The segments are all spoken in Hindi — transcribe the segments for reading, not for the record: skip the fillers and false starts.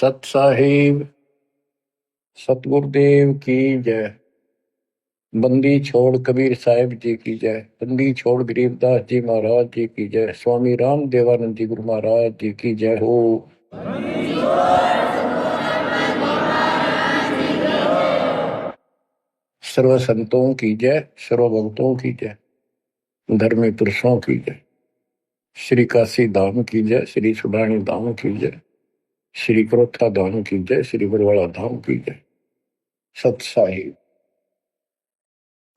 सत साहिब सतगुरुदेव की जय। बंदी छोड़ कबीर साहिब जी की जय। बंदी छोड़ गरीबदास जी महाराज जी की जय। स्वामी राम देवानंद जी गुरु महाराज जी की जय हो। सर्व संतों की जय, सर्व भक्तों की जय, धर्मी पुरुषों की जय। श्री काशी धाम की जय, श्री सुडानी धाम की जय, श्री क्रोथा धाम की जय, श्री बरवाड़ा धाम की जय। सत साहिब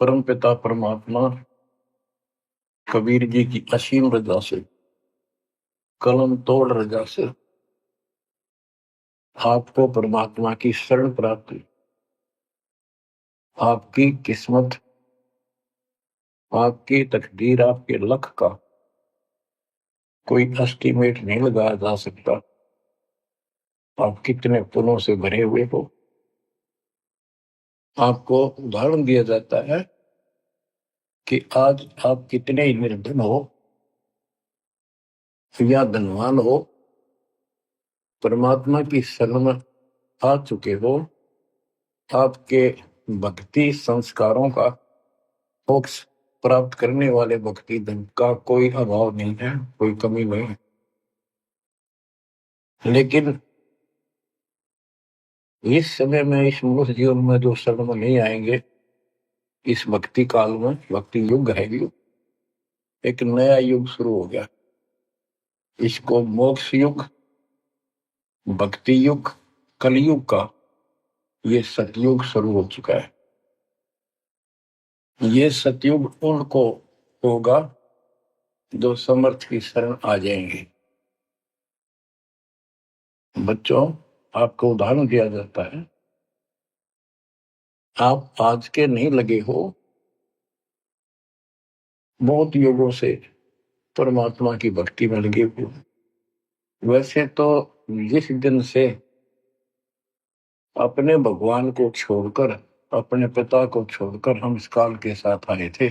परम पिता परमात्मा कबीर जी की असीम रजा से, कलम तोड़ रजा से आपको परमात्मा की शरण प्राप्ति, आपकी किस्मत, आपकी तकदीर, आपके लक का कोई एस्टीमेट नहीं लगाया जा सकता। आप कितने पुण्यों से भरे हुए हो। आपको उदाहरण दिया जाता है कि आज आप कितने ही निर्धन हो या धनवान हो, परमात्मा की शरण में आ चुके हो। आपके भक्ति संस्कारों का, मोक्ष प्राप्त करने वाले भक्ति धन का कोई अभाव नहीं है, कोई कमी नहीं है। लेकिन इस समय में, इस मनुष्य जीवन में जो शरण में नहीं आएंगे, इस भक्ति काल में, भक्ति युग है, एक नया युग शुरू हो गया। इसको मोक्ष युग, भक्ति युग, कलयुग का ये सतयुग शुरू हो चुका है। ये सतयुग उनको होगा जो समर्थ की शरण आ जाएंगे। बच्चों, आपको उदाहरण दिया जाता है, आप आज के नहीं लगे हो, बहुत युगों से परमात्मा की भक्ति में लगे हुए। वैसे तो जिस दिन से अपने भगवान को छोड़कर, अपने पिता को छोड़कर हम इस काल के साथ आए थे,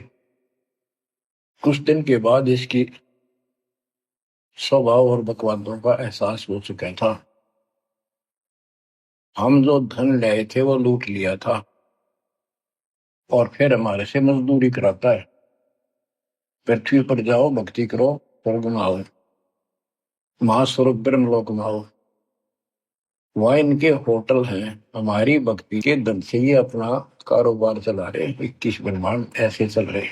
कुछ दिन के बाद इसकी स्वभाव और बकवादों का एहसास हो चुका था। हम जो धन लाए थे वो लूट लिया था और फिर हमारे से मजदूरी कराता है। पृथ्वी पर जाओ, भक्ति करो, स्वर्ग में आओ, महास्वर्ग ब्रह्मलोक में आओ। वहां इनके होटल हैं। हमारी भक्ति के धन से ये अपना कारोबार चला रहे। 21 ब्रह्मांड ऐसे चल रहे।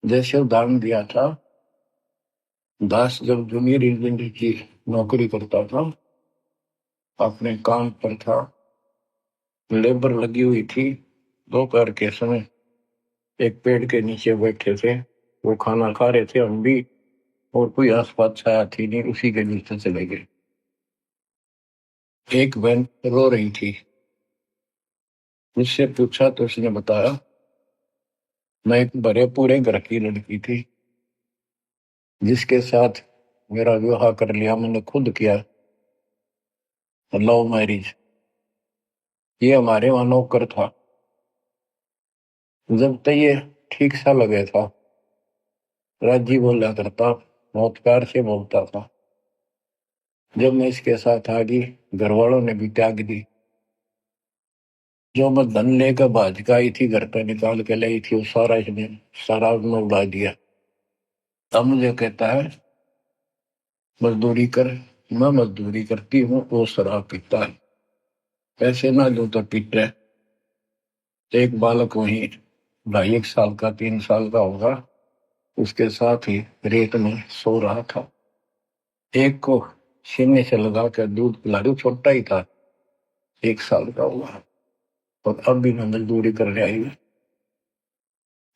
जैसे उदाहरण दिया था, दास जब जूनियर इंजीनियर की नौकरी करता था, अपने काम पर था, लेबर लगी हुई थी, दोपहर के समय एक पेड़ के नीचे बैठे थे, वो खाना खा रहे थे, हम भी, और कोई आसपास छाया थी नहीं, उसी के नीचे चले गए। एक बहन रो रही थी, मुझसे पूछा तो उसने बताया, मैं एक बड़े पूरे घर की लड़की थी जिसके साथ मेरा विवाह कर लिया, मैंने खुद किया, लव मैरिज। ये हमारे वहां नौकर था। जब तक ये ठीक सा लगे था, राजी बोला करता, बहुत प्यार से बोलता था। जब मैं इसके साथ आ गई, घर वालों ने भी त्याग दी। जो मैं धन लेकर भाज का आई थी, घर पे निकाल के लाई थी, वो सारा इसने शराब में उड़ा दिया। अब मुझे कहता है मजदूरी कर। मैं मजदूरी करती हूँ, वो शराब पीता है। पैसे ना दो तो पीट रहे। एक बालक वहीं 2.5 साल का, 3 साल का होगा, उसके साथ ही रेत में सो रहा था। एक को सीने से लगा कर दूध पिला रही, छोटा ही था, 1 साल का हुआ, और अब भी मैं मजदूरी करने आई हूँ।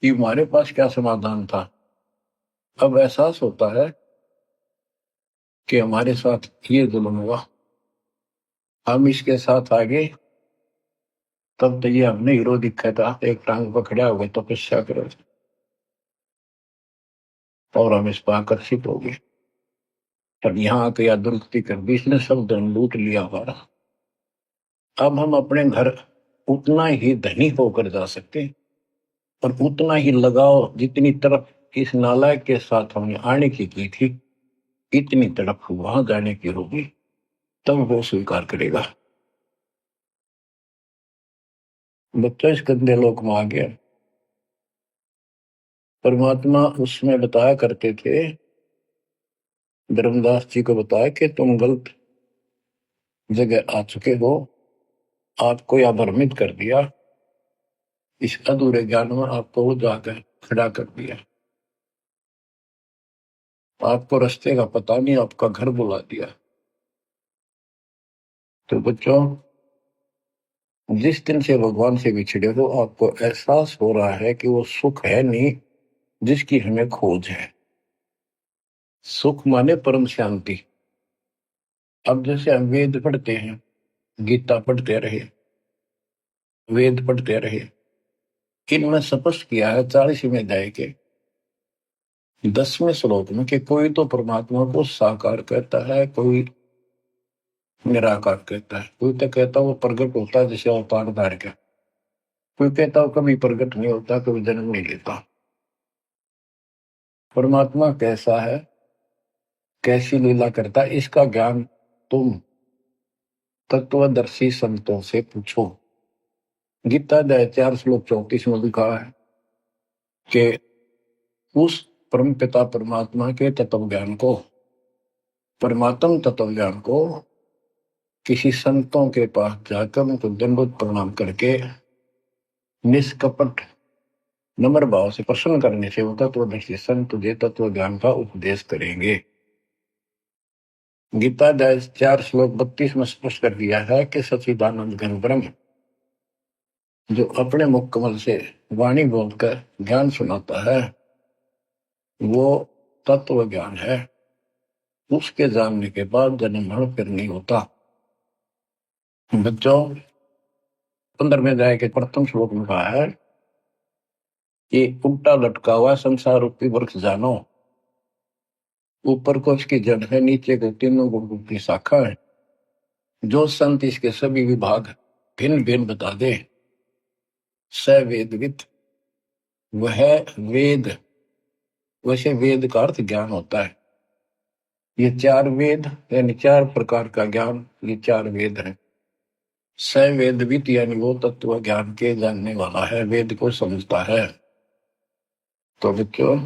कि हमारे पास क्या समाधान था। अब एहसास होता है कि हमारे साथ ये जुल्म हुआ, हम इसके साथ आगे, तब तो ये हमने हीरो दिखा था, एक टांग पकड़ा हुए तपस्या करो, और हम इस पर आकर्षित हो गए। अब यहाँ आके या दुरुस्ती कर दी, इसने सब धन लूट लिया हमारा। अब हम अपने घर उतना ही धनी होकर जा सकते, और उतना ही लगाव जितनी तरफ इस नालायक के साथ हमने आने की थी, इतनी तरफ वहां जाने की होगी। तब वो स्वीकार करेगा। बच्चा इस गंदे लोक में आ गया। परमात्मा उसमें बताया करते थे, धर्मदास जी को बताया कि तुम गलत जगह आ चुके हो, आपको यह भ्रमित कर दिया, इस अधूरे ज्ञान में आपको वो जाकर खड़ा कर दिया, आपको रास्ते का पता नहीं, आपका घर बुला दिया। तो बच्चों, जिस दिन से भगवान से बिछड़े हो, आपको एहसास हो रहा है कि वो सुख है नहीं जिसकी हमें खोज है। सुख माने परम शांति। अब जैसे हम वेद पढ़ते हैं, गीता पढ़ते रहे, वेद पढ़ते रहे, इनमें स्पष्ट किया है 40वें अध्याय के 10वें श्लोक में कि कोई तो परमात्मा को साकार कहता है, कोई निराकार कहता है, कोई तो कहता वो प्रकट होता है जैसे अवतार धार का, कोई कहता वो कभी प्रकट नहीं होता, कभी जन्म नहीं लेता। परमात्मा कैसा है, कैसी लीला करता है, इसका ज्ञान तुम तत्वदर्शी संतों से पूछो। गीता अध्याय 4 श्लोक 34 में लिखा है कि उस परम पिता परमात्मा के तत्व ज्ञान को, परमात्म तत्व ज्ञान को किसी संतों के पास जाकर उनको दंडवत प्रणाम करके निष्कपट नम्र भाव से प्रसन्न करने से वो तत्वदर्शी संत तुझे तत्व ज्ञान का उपदेश करेंगे। गीता अध्याय 4 श्लोक 32 में स्पष्ट कर दिया है कि सच्चिदानंद घन ब्रह्म जो अपने मुख कमल से वाणी बोलकर ज्ञान सुनाता है, वो तत्व ज्ञान है। उसके जानने के बाद जन्म मरण फिर नहीं होता। बच्चों, 15वें अध्याय के प्रथम श्लोक में कहा है कि उल्टा लटका हुआ संसार रूपी वृक्ष जानो, ऊपर को इसकी जड़ है, नीचे को तीनों गुण की शाखा है। जो संत इसके सभी विभाग भिन्न भिन्न बता दे, स वेदविद, वह वेद। वैसे वेद का अर्थ ज्ञान होता है। ये 4 वेद यानी 4 प्रकार का ज्ञान, ये 4 वेद है। स वेदविद यानी वो तत्व ज्ञान के जानने वाला है, वेद को समझता है। तो बच्चों,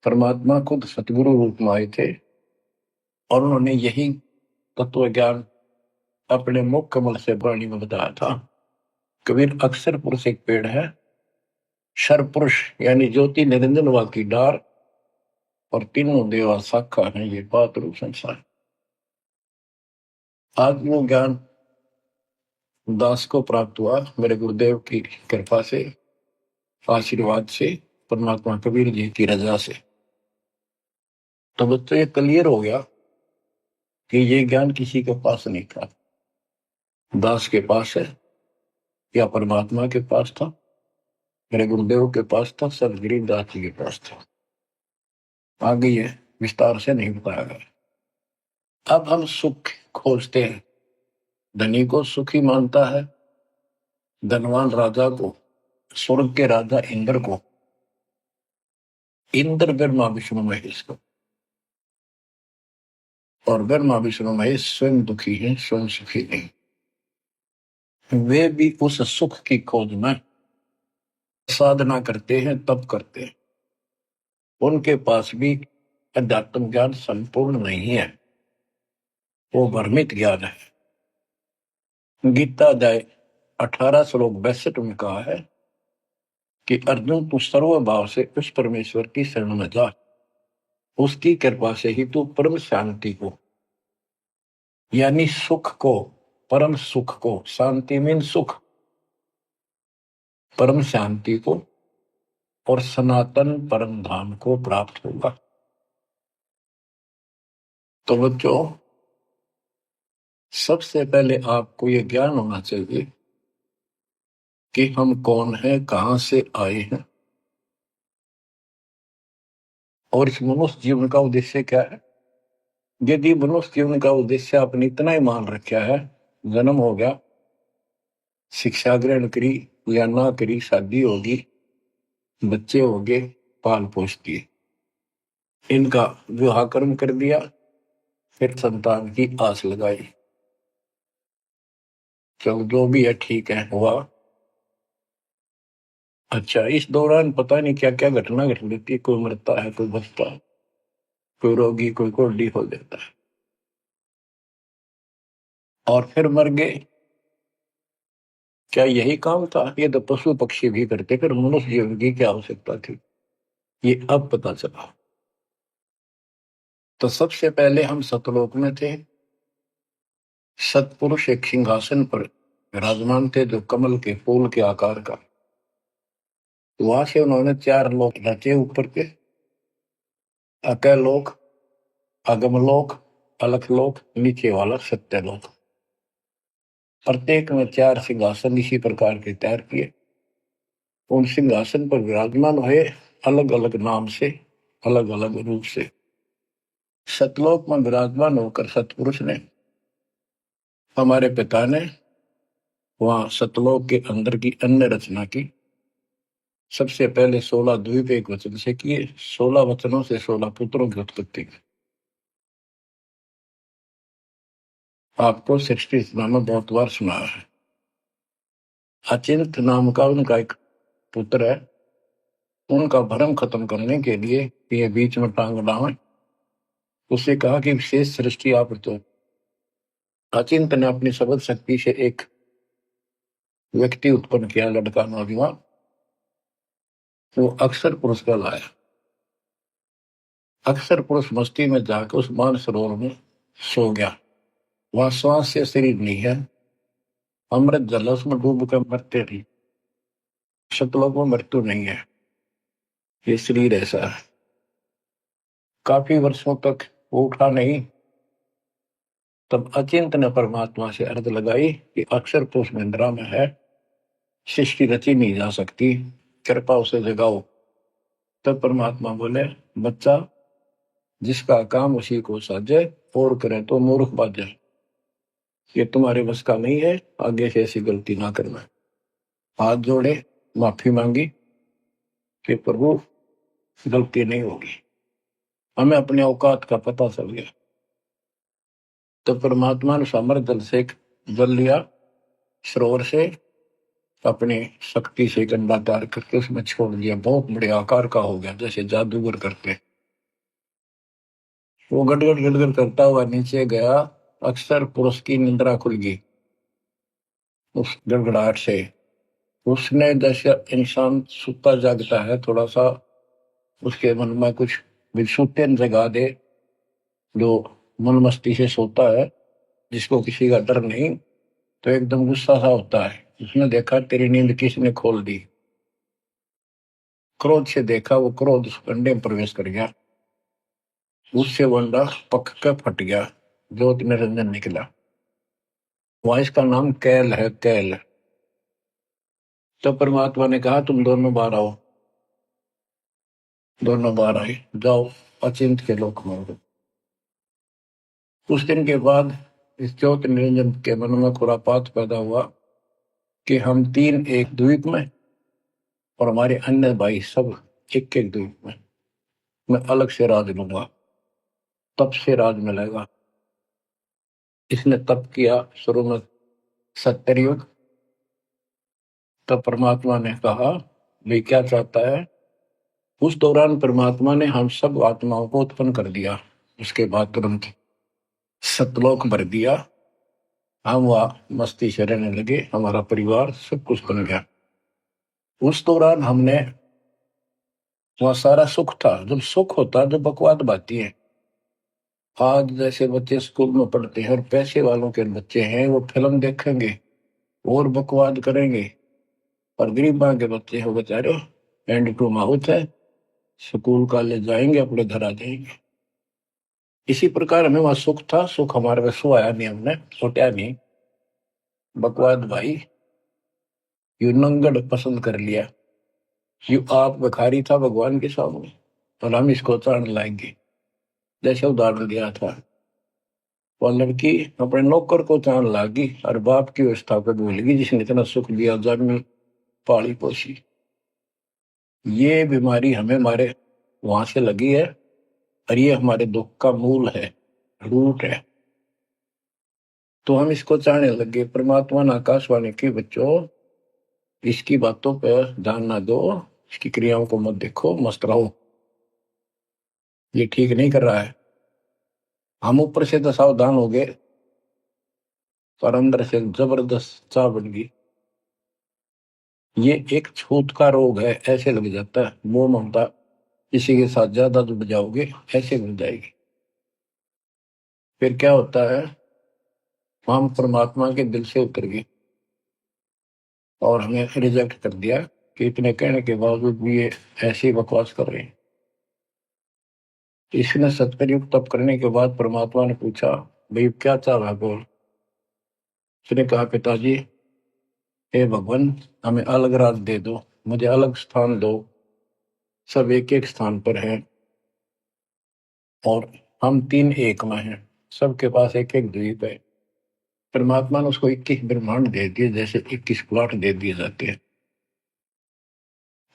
परमात्मा खुद सतगुरु रूप में आए थे और उन्होंने यही तत्व ज्ञान अपने मुख कमल से वाणी में बताया था। कबीर अक्षर पुरुष एक पेड़ है, शर पुरुष यानी ज्योति निरंजन वा की डार, और तीनों देवा शाखा है, ये बात रूप संसार। आज वो ज्ञान दास को प्राप्त हुआ मेरे गुरुदेव की कृपा से, आशीर्वाद से, परमात्मा कबीर जी की रजा से। तो बच्चों, ये क्लियर हो गया कि ये ज्ञान किसी के पास नहीं था, दास के पास है या परमात्मा के पास था, मेरे गुरुदेव के पास था, सदगिरी दास जी के पास था। आगे ये विस्तार से नहीं बताया गया। अब हम सुख खोजते हैं। धनी को सुखी मानता है, धनवान राजा को, स्वर्ग के राजा इंद्र को, इंद्र ब्रह्मा विष्णु महेश को, और ब्रह्मा विष्णु महेश स्वयं दुखी है, स्वयं सुखी नहीं। वे भी उस सुख की खोज में साधना करते हैं, तप करते हैं। उनके पास भी अध्यात्म ज्ञान संपूर्ण नहीं है, वो भ्रमित ज्ञान है। गीता अध्याय 18 श्लोक 62 में कहा है कि अर्जुन, तू सर्व भाव से उस परमेश्वर की शरण में जा, उसकी कृपा से ही तू परम शांति को यानी सुख को, परम सुख को, शांति मीन सुख, परम शांति को और सनातन परम धाम को प्राप्त होगा। तो बच्चों, सबसे पहले आपको यह ज्ञान होना चाहिए कि हम कौन हैं, कहां से आए हैं, और इस मनुष्य जीवन का उद्देश्य क्या है। यदि मनुष्य जीवन का उद्देश्य आपने इतना ही मान रखा है, जन्म हो गया, शिक्षा ग्रहण करी या ना करी, शादी होगी, बच्चे हो गए, पाल पोष दिए, इनका विवाह कर्म कर दिया, फिर संतान की आस लगाई। चलो जो भी है ठीक है, हुआ। अच्छा, इस दौरान पता नहीं क्या क्या घटना घट जाती है, कोई मरता है, कोई बचता है, कोई रोगी, कोई कोल्डी हो जाता है, और फिर मर गए। क्या यही काम था? ये तो पशु पक्षी भी करते, फिर मनुष्य जीवन की क्या आवश्यकता थी? ये अब पता चला। तो सबसे पहले हम सतलोक में थे। सतपुरुष एक सिंहासन पर विराजमान थे, जो कमल के फूल के आकार का। वहां से उन्होंने चार लोक रचे ऊपर के: अकलोक, अगमलोक, अलखलोक, नीचे वाला सत्यलोक। प्रत्येक में चार सिंहासन इसी प्रकार के तैयार किए। उन सिंहासन पर विराजमान हुए, अलग अलग नाम से, अलग अलग रूप से। सतलोक में विराजमान होकर सतपुरुष ने, हमारे पिता ने, वहां सतलोक के अंदर की अन्य रचना की। सबसे पहले 16 द्वीप एक वचन से किए, 16 वचनों से 16 पुत्रों की उत्पत्ति की। आपको सृष्टि में बहुत बार सुना है। अचिंत नाम का उनका एक पुत्र है। उनका भ्रम खत्म करने के लिए ये बीच में टांग डावे, उससे कहा कि विशेष सृष्टि आप तो। अचिंत ने अपनी शब्द शक्ति से एक व्यक्ति उत्पन्न किया, लड़का नौजवान। वो अक्षर पुरुष का लाया। अक्षर पुरुष मस्ती में जाकर उस मान सरोवर में सो गया। वहां श्वास से शरीर नहीं है, अमृत जल उसमें डूब कर मरते रही। शतलोक में मृत्यु नहीं है, ये शरीर ऐसा है। काफी वर्षों तक वो उठा नहीं। तब अचिंत ने परमात्मा से अर्ज लगाई कि अक्षर पुरुष निंद्रा में है, सृष्टि रची नहीं जा सकती, कृपा उसे जगाओ। तब परमात्मा बोले, बच्चा, जिसका काम उसी को साजे, और करे तो मूर्ख बाजे। ये तुम्हारे बस का नहीं है, आगे से ऐसी गलती ना करना। हाथ जोड़े, माफी मांगी कि प्रभु गलती नहीं होगी। हमें अपने औकात का पता चल गया। तो परमात्मा ने सामर्थ्य जल से जल लिया, सरोवर से, अपनी शक्ति से गंदा तैयार करके उसमें छोड़ दिया। बहुत बड़े आकार का हो गया, जैसे जादूगर करते। वो गड़गड़ गड़गड़ करता हुआ नीचे गया। अक्सर पुरुष की निंद्रा खुल गई उस गड़गड़ाहट से। उसने, जैसे इंसान सुता जागता है, थोड़ा सा उसके मन में कुछ विक्षुप्तन जगा दे, जो मन मस्ती से सोता है, जिसको किसी का डर नहीं, तो एकदम गुस्सा सा होता है। उसने देखा तेरी नींद किसने खोल दी। क्रोध से देखा, वो क्रोध उस अंडे में प्रवेश कर गया। उससे वो अंडा पक कर फट गया, ज्योति निरंजन निकला। वहां इसका नाम कैल है, कैल। तो परमात्मा ने कहा, तुम दोनों बाहर आओ। दोनों बाहर आए, जाओ अचिंत के लोक में हो। कुछ दिन के बाद इस ज्योति निरंजन के मन में खुरापात पैदा हुआ कि हम तीन एक द्वीप में, और हमारे अन्य भाई सब एक एक द्वीप में। मैं अलग से राज लूंगा, तप से राज मिलेगा। इसने तप किया शुरू में, सत्तर। तब परमात्मा ने कहा, भाई क्या चाहता है? उस दौरान परमात्मा ने हम सब आत्माओं को उत्पन्न कर दिया। उसके बाद तुरंत सतलोक भर दिया। हम वहां मस्ती से रहने लगे, हमारा परिवार सब कुछ बन गया। उस दौरान हमने, वहां सारा सुख था। जब सुख होता, जब बकवाद बाती है। आज जैसे बच्चे स्कूल में पढ़ते हैं और पैसे वालों के बच्चे हैं, वो फिल्म देखेंगे और बकवाद करेंगे, और गरीबा के बच्चे हो बेचारे एंड टू माउथ है, स्कूल कॉलेज जाएंगे, अपने घर आ जाएंगे। इसी प्रकार हमें वहां सुख था। सुख हमारे में सोया नहीं, हमने सोटा नहीं। बकवाद भाई यू नंगड़ पसंद कर लिया। यू आप भिखारी था भगवान के सामने, और हम इसको ताड़ लाएंगे। जैसे उदाहरण दिया था, वो लड़की अपने नौकर को चांद लागी और बाप की व्यवस्था को भूलेगी, जिसने इतना सुख दिया, जन्म पाली पोसी। ये बीमारी हमें हमारे वहां से लगी है, और ये हमारे दुख का मूल है। रूट है। तो हम इसको चाहने लगे। परमात्मा ने आकाशवाणी की, बच्चों इसकी बातों पर ध्यान ना दो, इसकी क्रियाओं को मत देखो, मस्त रहो, ये ठीक नहीं कर रहा है। हम ऊपर से तो सावधान हो गए, पर अंदर से जबरदस्त चाह बन गई। ये एक छूत का रोग है, ऐसे लग जाता है। मोह ममता किसी के साथ ज्यादा जुड़ जाओगे, ऐसे मिल जाएगी। फिर क्या होता है, हम परमात्मा के दिल से उतर गए और हमें रिजेक्ट कर दिया कि इतने कहने के बावजूद भी ये ऐसी बकवास कर रहे हैं। इसने सत्कर्युग तप करने के बाद परमात्मा ने पूछा, भाई क्या चाह रहा बोल। उसने कहा, पिताजी हे भगवान, हमें अलग राज दे दो, मुझे अलग स्थान दो। सब एक एक स्थान पर हैं और हम तीन एक में हैं, सबके पास एक एक द्वीप है। परमात्मा ने उसको 21 ब्रह्मांड दे दिए, जैसे 21 प्लॉट दे दिए जाते हैं।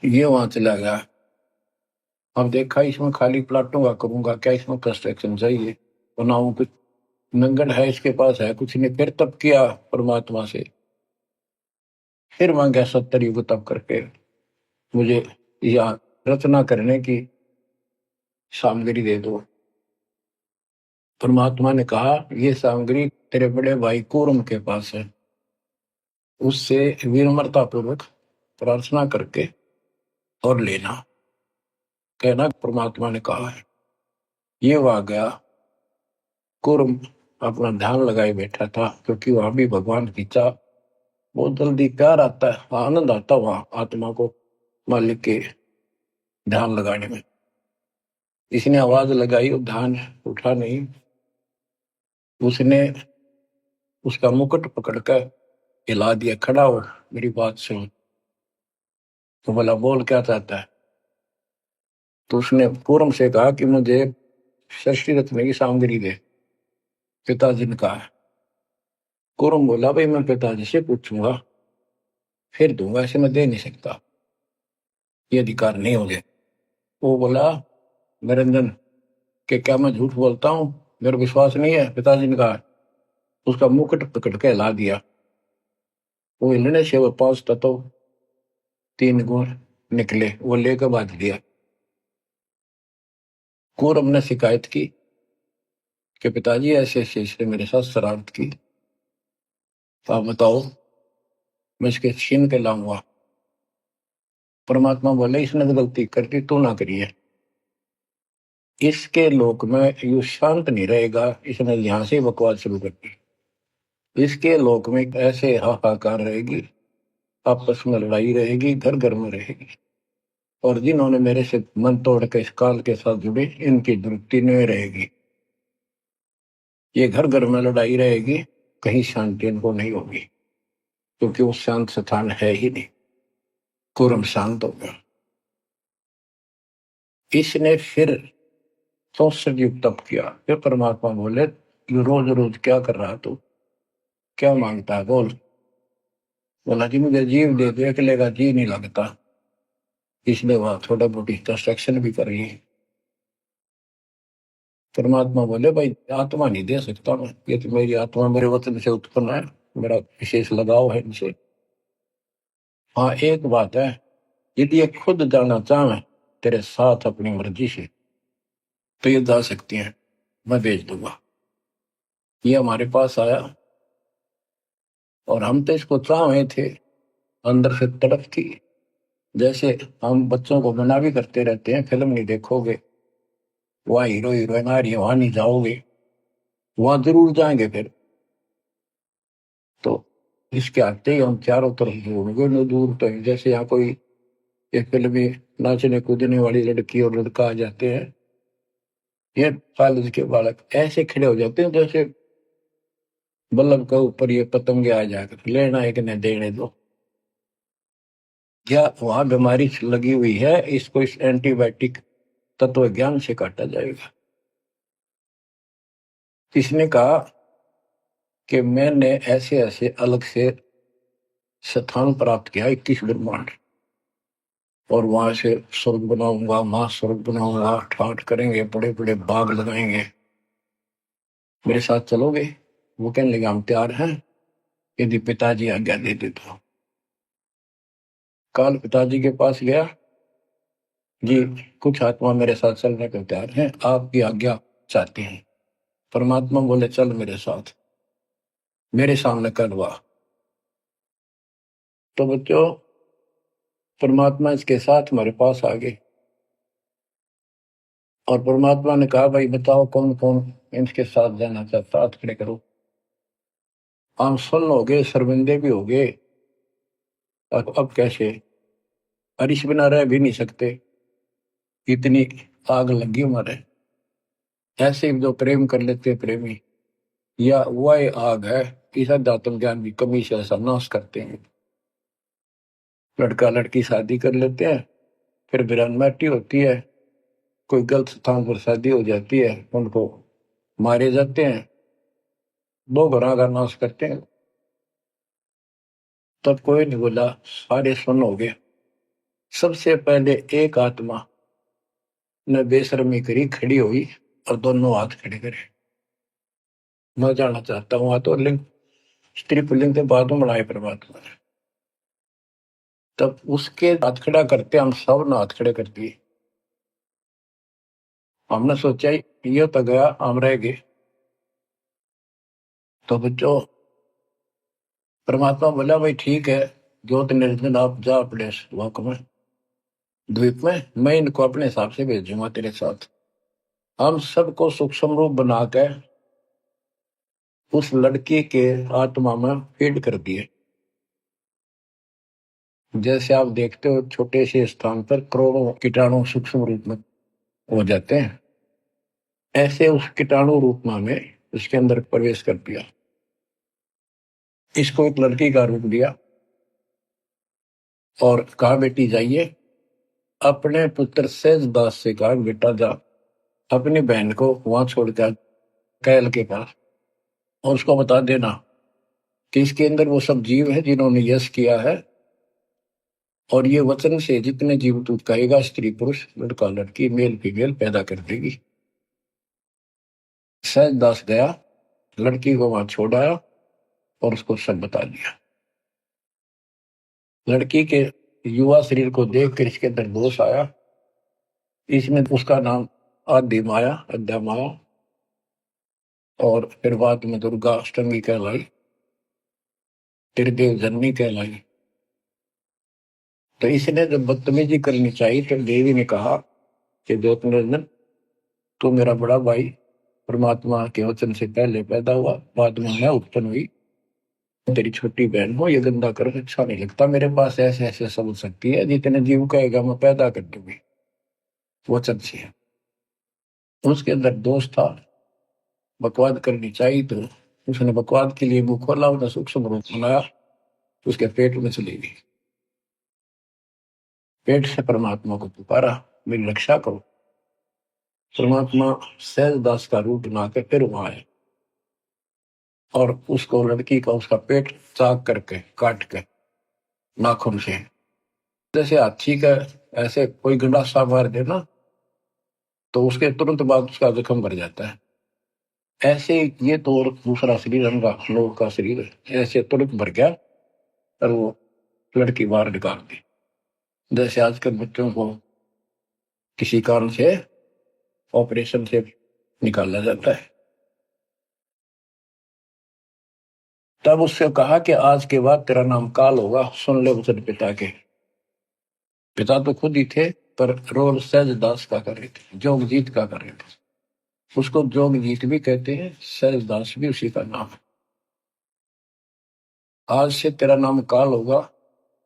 ये वहां चला गया। अब देखा इसमें खाली प्लाटों का करूंगा क्या, इसमें कंस्ट्रक्शन चाहिए, बनाऊं कुछ। नंगन है इसके पास, है कुछ नहीं। फिर तप किया परमात्मा से, फिर मांगा 70 युग तप करके मुझे यहाँ रचना करने की सामग्री दे दो। परमात्मा ने कहा, ये सामग्री तेरे बड़े भाई कूर्म के पास है, उससे विनम्रता पूर्वक प्रार्थना करके और लेना। कहना परमात्मा ने कहा है। ये वहां गया, कूर्म अपना ध्यान लगाए बैठा था, क्योंकि वहां भी भगवान की चाह, बहुत जल्दी प्यार आता है, आनंद आता वहां आत्मा को मालिक के ध्यान लगाने में। इसने आवाज लगाई और ध्यान उठा नहीं। उसने उसका मुकुट पकड़कर हिला दिया, खड़ा हो मेरी बात सुन। तो बोला, बोल क्या चाहता है। तो उसने पूर्व से कहा कि मुझे षष्ठी रत्न की सामग्री दे, पिताजी ने कहा। कुरम बोला, भाई मैं पिताजी से पूछूंगा फिर दूंगा, ऐसे मैं दे नहीं सकता, ये अधिकार नहीं हो गया। वो बोला, निरंजन के क्या मैं झूठ बोलता हूँ, मेरा विश्वास नहीं है। पिताजी ने कहा। उसका मुकुट पकड़ के हिला दिया। वो हिलने से वो 5 तत्व 3 गुण निकले, वो लेकर बांध दिया। कुरम ने शिकायत की कि पिताजी ऐसे ऐसे इसने मेरे साथ शरारत की, तो आप बताओ मैं इसके छीन के लाऊंगा। परमात्मा बोले, इसने तो गलती कर दी, तू ना करिए। इसके लोक में यू शांत नहीं रहेगा, इसने यहां से बकवास शुरू कर दी। इसके लोक में ऐसे हाहाकार रहेगी, आपस में लड़ाई रहेगी, घर घर में रहेगी। और जिन्होंने मेरे से मन तोड़ के इस काल के साथ जुड़े, इनकी दुरुक्ति नहीं रहेगी। ये घर घर में लड़ाई रहेगी, कहीं शांति इनको नहीं होगी, क्योंकि वो शांत स्थान है ही नहीं। कुरम शांत हो गया। इसने फिर 64 युग तप किया। फिर परमात्मा बोले, यू रोज रोज क्या कर रहा तू, क्या मांगता है बोल। बोला, जी मुझे जीव दे दे, अकेले का जी नहीं लगता। इसलिए वहां थोड़ा मोटी कंस्ट्रक्शन भी कर रही है। परमात्मा बोले, भाई आत्मा नहीं दे सकता मैं, ये तो मेरी आत्मा मेरे वतन से उत्पन्न है, मेरा विशेष लगाव है इनसे। हाँ एक बात है, यदि ये खुद जाना चाहे तेरे साथ अपनी मर्जी से, तो ये जा सकती हैं, मैं भेज दूंगा। ये हमारे पास आया और हम तो इसको चाह रहे थे, अंदर से तड़प थी। जैसे हम बच्चों को मना भी करते रहते हैं, फिल्म नहीं देखोगे, वहाँ हीरो हीरोइन आ रही है, वहां नहीं जाओगे, वहां जरूर जाएंगे। फिर तो इसके आते ही हम चारों तरफ ढूंढोगे, न दूर तो जैसे यहाँ कोई एक फिल्म में नाचने कूदने वाली लड़की और लड़का आ जाते हैं, ये कॉलेज के बालक ऐसे खड़े हो जाते हैं जैसे बल्लभ के ऊपर ये पतंगे आ जाकर लेना एक ने देने दो। या वहां बीमारी लगी हुई है, इसको इस एंटीबायोटिक तत्व ज्ञान से काटा जाएगा। इसने कहा कि मैंने ऐसे ऐसे अलग से स्थान प्राप्त किया, 21 ब्रह्मांड, और वहां से स्वर्ग बनाऊंगा, महास्वर्ग बनाऊंगा, ठाट करेंगे, बड़े बड़े बाग लगाएंगे। मेरे साथ चलोगे? वो कहने लगे हम तैयार हैं, यदि पिताजी आज्ञा दे दे तो। काल पिताजी के पास गया, जी कुछ आत्मा मेरे साथ चलने को तैयार हैं, आपकी आज्ञा चाहते हैं। परमात्मा बोले चल मेरे साथ, मेरे सामने कर हुआ। तो बच्चों, परमात्मा इसके साथ हमारे पास आ गए और परमात्मा ने कहा भाई बताओ कौन कौन इनके साथ जाना चाहता, हाथ खड़े करो। हम सुन्न हो गए, शर्मिंदे भी हो गए, अब कैसे, अरिश बिना रह भी नहीं सकते, इतनी आग लगी हमारे। ऐसे जो प्रेम कर लेते हैं प्रेमी, या वह आग है इस अध्यात्म ज्ञान की कमी से ऐसा नाश करते हैं। लड़का लड़की शादी कर लेते हैं, फिर वीरानमाटी होती है, कोई गलत स्थान पर शादी हो जाती है, उनको मारे जाते हैं, दो घरों का नाश करते हैं। तब कोई नहीं बोला, सारे सुन हो गए। सबसे पहले एक आत्मा ने बेशर्मी करी, खड़ी हुई और दोनों हाथ खड़े करे। मैं जाना चाहता हूं, तो लिंग स्त्री पुल्लिंग से बाद में बनाए परमात्मा ने। तब उसके हाथ खड़ा करते हम सब ने हाथ खड़े कर दिए। हमने सोचा ये तो गया, हम रह गए। तो बच्चों, परमात्मा बोला भाई ठीक है, ज्योत निरंजन आप जा अपने लोक में, द्वीप में, मैं इनको अपने हिसाब से भेजूंगा तेरे साथ। हम सबको सूक्ष्म रूप बनाकर उस लड़की के आत्मा में फीड कर दिए। जैसे आप देखते हो छोटे से स्थान पर करोड़ों कीटाणु सूक्ष्म रूप में हो जाते हैं, ऐसे उस कीटाणु रूप में हमें उसके अंदर प्रवेश कर दिया। इसको एक लड़की का रूप दिया और कहा बेटी जाइए, अपने पुत्र सहज दास से कहा बेटा जा अपनी बहन को वहां छोड़ कर कैल के पास, और उसको बता देना कि इसके अंदर वो सब जीव है जिन्होंने यश किया है, और ये वचन से जितने जीव तू कहेगा, स्त्री पुरुष लड़का लड़की मेल फीमेल पैदा कर देगी। सहज दास गया, लड़की को वहां छोड़ आया और उसको सब बता दिया। लड़की के युवा शरीर को देखकर इसके अंदर दोष आया, इसने उसका नाम आदि माया, अद्या माया, और फिर बाद में दुर्गा अष्टमी कहलाई, त्रिदेव जननी कहलाई। तो इसने जब बदतमीजी करनी चाहिए तो देवी ने कहा कि ज्योत निरंजन तू मेरा बड़ा भाई, परमात्मा के वचन से पहले पैदा हुआ, बाद में मैं उत्पन्न हुई, तेरी छोटी बहन हो, ये गंदा कर अच्छा नहीं लगता, मेरे पास ऐसे ऐसे सब शक्ति है, जितने जीव कहेगा मैं पैदा कर दूंगी वचन से। उसके अंदर दोष था, बकवाद करनी चाहिए, तो उसने बकवाद के लिए मुंह खोला, उसने सूक्ष्म रूप बनाया, उसके पेट में चली गई। पेट से परमात्मा को पुकारा, मेरी रक्षा करो। परमात्मा सहज दास का रूप बनाकर फिर वहां आए और उसको लड़की का उसका पेट चाक करके काट के नाखून से, जैसे हाथी का ऐसे कोई गंडासा मार देना तो उसके तुरंत बाद उसका जख्म भर जाता है, ऐसे ये तो और दूसरा शरीर अंगा लोग का शरीर ऐसे तुरंत भर गया और वो लड़की बाहर निकाल दी। जैसे आजकल बच्चों को किसी कारण से ऑपरेशन से निकाला जाता है। तब उससे कहा कि आज के बाद तेरा नाम काल होगा, सुन ले वचन पिता के। पिता तो खुद ही थे पर रोल सहज दास का कर रहे थे, जोगजीत का कर रहे थे। उसको जोगजीत भी कहते हैं, सहज दास भी उसी का नाम है। आज से तेरा नाम काल होगा,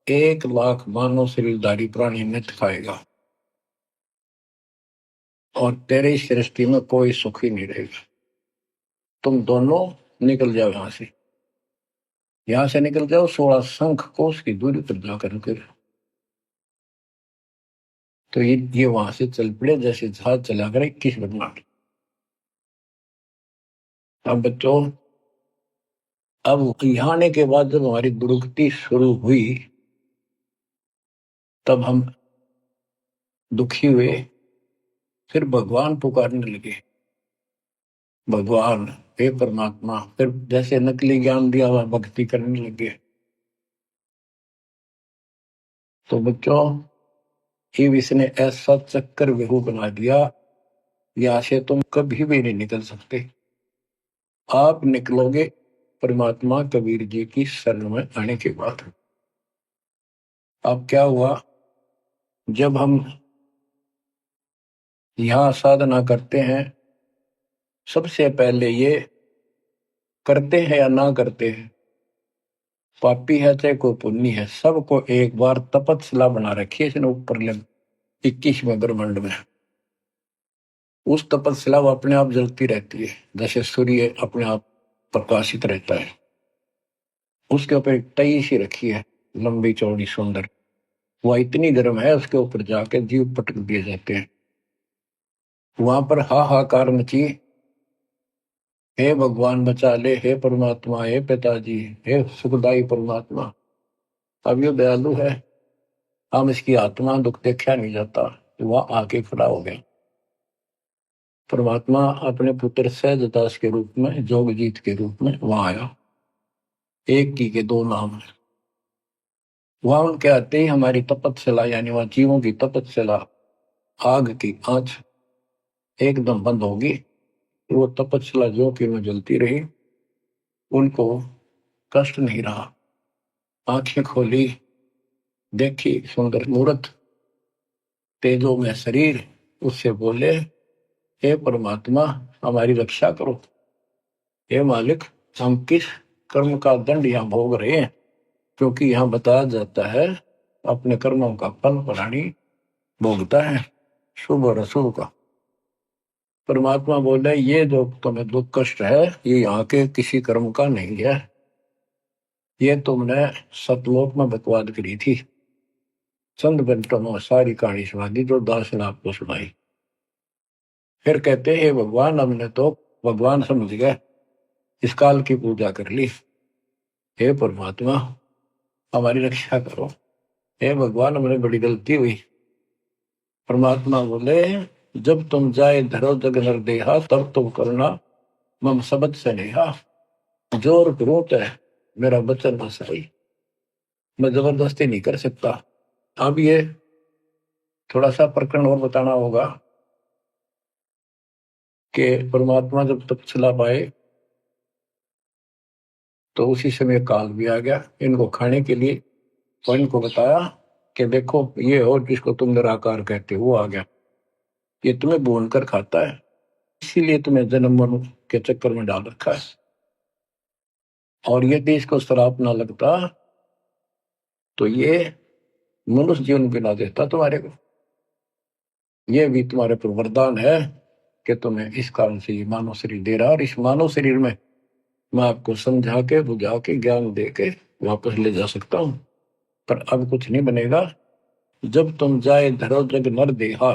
1,00,000 मानव शरीरधारी प्राणी नित खाएगा और तेरे इस सृष्टि में कोई सुख ही नहीं रहेगा। तुम दोनों निकल जाओ यहां से निकल जाओ, 16 शंख कोस की दूरी पर जाकर रुके। तो ये वहां से चल पड़े जैसे जहाज चला कर 21 ब्रह्मांड। अब बच्चों, अब यहाँ आने के बाद जब हमारी दुर्गति शुरू हुई तब हम दुखी हुए, फिर भगवान पुकारने लगे, भगवान, हे परमात्मा। फिर जैसे नकली ज्ञान दिया हुआ भक्ति करने लगे। तो बच्चों, शिव इसने ऐसा चक्कर व्यू बना दिया, यहां से तुम कभी भी नहीं निकल सकते। आप निकलोगे परमात्मा कबीर जी की शरण में आने के बाद। अब क्या हुआ, जब हम यहां साधना करते हैं, सबसे पहले ये करते हैं या ना करते हैं, पापी है चाहे कोई पुण्य है, सबको एक बार तपस्या बना रखी है इसने ऊपर 21वें ब्रह्मांड में। उस तपस्या वो अपने आप जलती रहती है, जैसे सूर्य अपने आप प्रकाशित रहता है। उसके ऊपर एक तई सी रखी है, लंबी चौड़ी सुंदर। वह इतनी गर्म है, उसके ऊपर जाके जीव पटक दिए जाते हैं। वहां पर हाहाकार मची, हे भगवान बचा ले, हे परमात्मा, हे पिताजी, हे सुखदाई परमात्मा। अब ये दयालु है, हम इसकी आत्मा दुख देखा नहीं जाता। वह आके खड़ा हो गया। परमात्मा अपने पुत्र सहजदास के रूप में, जोगजीत के रूप में वहां आया। एक की के दो नाम है। वहां उनके आते ही हमारी तपस्या, यानी वह जीवों की तपस्या, आग की आंच एकदम बंद होगी। वो तपस्या जो कि में जलती रही, उनको कष्ट नहीं रहा। आंखें खोली, देखी सुंदर मूर्त, तेजो में शरीर। उससे बोले, हे परमात्मा हमारी रक्षा करो। हे मालिक, हम किस कर्म का दंड यहाँ भोग रहे हैं? क्योंकि यहाँ बताया जाता है अपने कर्मों का फल प्राणी भोगता है, शुभ और अशुभ का। परमात्मा बोले, ये जो तुम्हें दुख कष्ट है, ये यहाँ के किसी कर्म का नहीं है। ये तुमने सतलोक में बकवाद करी थी। चंद घंटों में सारी कहानी सुना दी जो दास ने आपको सुनाई। फिर कहते हैं, भगवान हमने तो भगवान समझ गए, इस काल की पूजा कर ली। हे परमात्मा हमारी रक्षा करो। हे भगवान हमने बड़ी गलती हुई। परमात्मा बोले, जब तुम जाए धरो जग नर देहा, तब तुम करना मम सबद से नेहा। जोर करूं तो मेरा वचन न सही, मैं जबरदस्ती नहीं कर सकता। अब ये थोड़ा सा प्रकरण और बताना होगा कि परमात्मा जब तपस्या पाए तो उसी समय काल भी आ गया इनको खाने के लिए। तो इनको बताया कि देखो ये हो जिसको तुम निराकार कहते हो, वो आ गया, ये तुम्हें भून कर खाता है, इसीलिए तुम्हें जन्म मरण के चक्कर में डाल रखा है। और यदि इसको श्राप ना लगता तो ये मनुष्य जीवन भी ना देता तुम्हारे को। ये भी तुम्हारे पर वरदान है कि तुम्हें इस कारण से ये मानव शरीर दे रहा, और इस मानव शरीर में मैं आपको समझा के बुझा के ज्ञान दे के वापस ले जा सकता हूं। पर अब कुछ नहीं बनेगा। जब तुम जाए धरो जग नर देहा,